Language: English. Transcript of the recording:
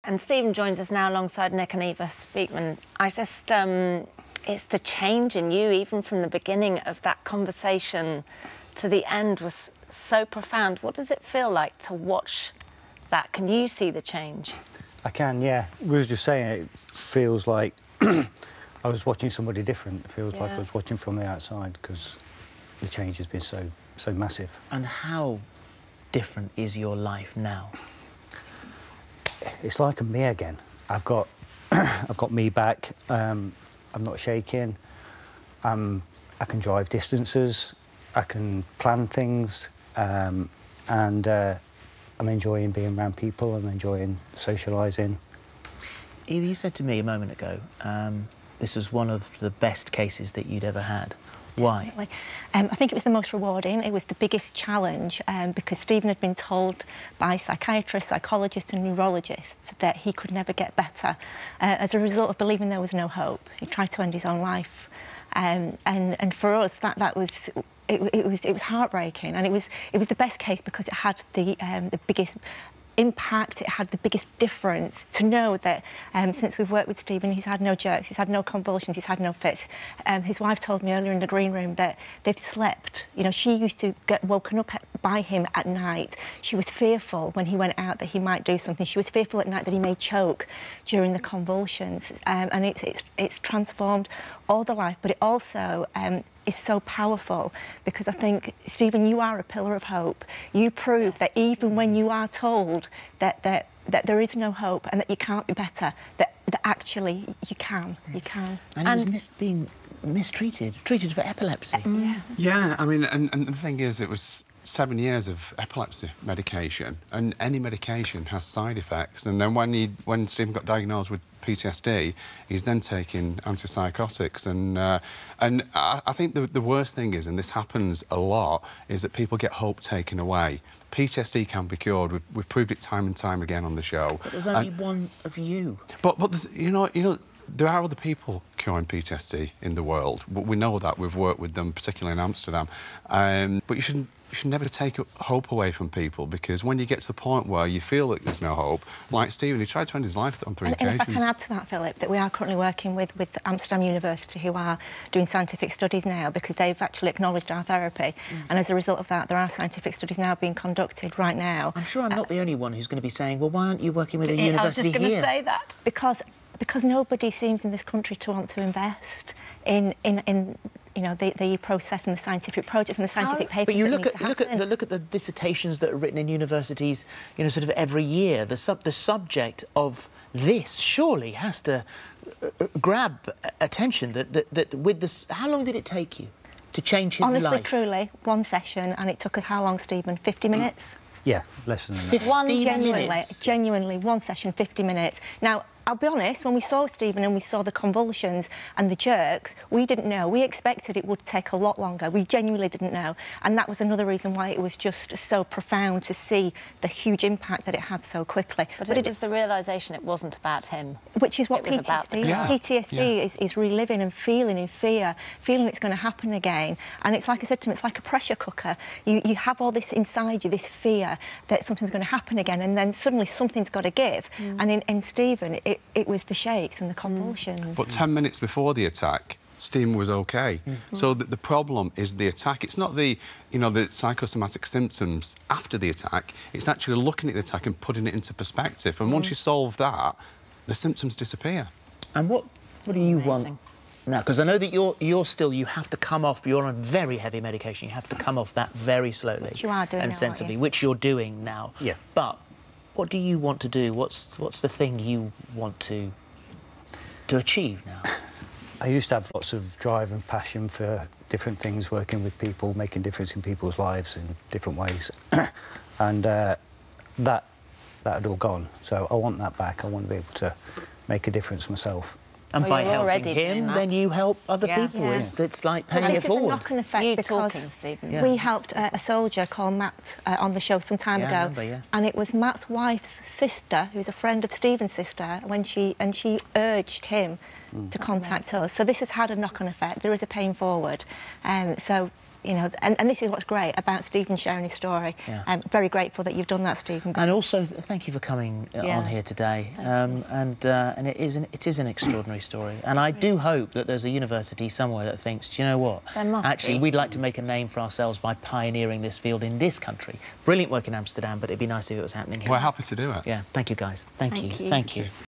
And Stephen joins us now alongside Nick and Eva Speakman. I just, it's the change in you, even from the beginning of that conversation to the end, was so profound. What does it feel like to watch that? Can you see the change? I can, yeah. We was just saying, it feels like I was watching somebody different. It feels like I was watching from the outside, because the change has been so massive. And how different is your life now? It's like I'm me again. I've got me back. I'm not shaking. I can drive distances. I can plan things, and I'm enjoying being around people. I'm enjoying socialising. Eva, you said to me a moment ago this was one of the best cases that you'd ever had. Why? I think it was the most rewarding. It was the biggest challenge because Stephen had been told by psychiatrists, psychologists and neurologists that he could never get better as a result of believing there was no hope. He tried to end his own life. And for us, that was... It was heartbreaking, and it was the best case because it had the biggest impact. It had the biggest difference to know that since we've worked with Stephen, he's had no jerks, he's had no convulsions, he's had no fits. His wife told me earlier in the green room that they've slept. You know, she used to get woken up by him at night. She was fearful when he went out that he might do something. She was fearful at night that he may choke during the convulsions, and it's transformed all the life. But it also is so powerful because I think, Stephen, you are a pillar of hope. You prove that even when you are told that there is no hope and that you can't be better, that actually you can. You can. And he was being treated for epilepsy. Yeah, I mean, and the thing is, it was 7 years of epilepsy medication, and any medication has side effects. And then when Stephen got diagnosed with PTSD, he's then taking antipsychotics, and I think the worst thing is, and this happens a lot, is that people get hope taken away. PTSD can be cured. We've proved it time and time again on the show. But there's only one of you. But there's, you know, there are other people curing PTSD in the world. We know that. We've worked with them, particularly in Amsterdam. But you should never take hope away from people, because when you get to the point where you feel that there's no hope, like Stephen, he tried to end his life on 3 occasions. And if I can add to that, Philip, that we are currently working with Amsterdam University, who are doing scientific studies now, because they've actually acknowledged our therapy. And as a result of that, there are scientific studies now being conducted right now. I'm sure I'm not the only one who's going to be saying, well, why aren't you working with a university here? I was just going to say that. Because nobody seems in this country to want to invest in you know, the process and the scientific projects and the scientific papers. But you look at the dissertations that are written in universities, you know, sort of every year. The subject of this surely has to grab attention. That with this, how long did it take you to change his life? Honestly, truly, one session, and it took us how long, Stephen? 50 minutes. Yeah, less than that. Genuinely, one session, 50 minutes. Now, I'll be honest, when we saw Stephen and we saw the convulsions and the jerks, we didn't know. We expected it would take a lot longer. We genuinely didn't know. And that was another reason why it was just so profound to see the huge impact that it had so quickly. But it was the realisation it wasn't about him. Which is what PTSD is. PTSD is reliving and feeling in fear, feeling it's going to happen again. And it's like I said to him, it's like a pressure cooker. You have all this inside you, this fear that something's going to happen again, and then suddenly something's got to give. And in Stephen, it was the shakes and the convulsions. But 10 minutes before the attack, Stephen was OK. So the problem is the attack. It's not the psychosomatic symptoms after the attack. It's actually looking at the attack and putting it into perspective. And once you solve that, the symptoms disappear. And what do you want now? Because I know that you have to come off. You're on very heavy medication. You have to come off that very slowly. Which you are doing and now, sensibly, which you're doing now. Yeah. But what do you want to do? What's the thing you want to achieve now? I used to have lots of drive and passion for different things, working with people, making a difference in people's lives in different ways. And that had all gone. So I want that back. I want to be able to make a difference myself. And by helping him, then you help other people. Yeah. It's like paying it forward. It's a knock-on effect because we helped a soldier called Matt on the show some time ago, and it was Matt's wife's sister, who's a friend of Stephen's sister, and she urged him to contact us. So this has had a knock-on effect. There is a paying forward. So you know, and this is what's great about Stephen sharing his story. Yeah. I'm very grateful that you've done that, Stephen. And also, thank you for coming on here today. And it is an extraordinary story. And I do hope that there's a university somewhere that thinks, do you know what? There must Actually, be. we'd like to make a name for ourselves by pioneering this field in this country. Brilliant work in Amsterdam, but it'd be nice if it was happening here. We're happy to do it. Yeah, thank you, guys. Thank you. Thank you. Thank you.